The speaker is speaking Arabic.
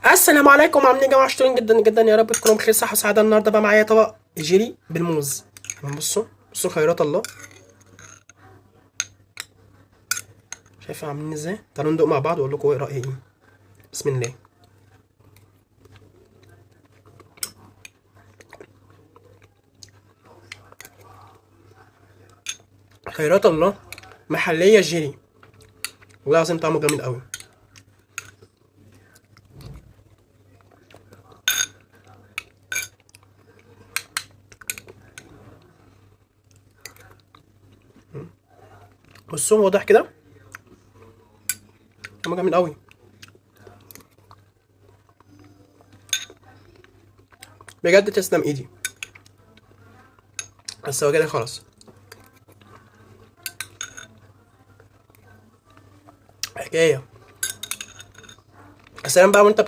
السلام عليكم، عاملين ايه يا جماعه؟ شكرا جدا جدا، يا رب تكونوا بخير صحه وسعاده. النهارده بقى معايا طبق جيلي بالموز. تمام، بصوا خيرات الله. شايفين عاملين ازاي؟ تعالوا ندوق مع بعض واقول لكم ايه رايي ايه. بسم الله. خيرات الله، محليه جيلي، والله العظيم طعمه جامد قوي. بصوا واضح كده، طعمه جامد قوي. بجد تسلم ايدي. بس هو كده خلاص، حكايه. السلام بقى وانت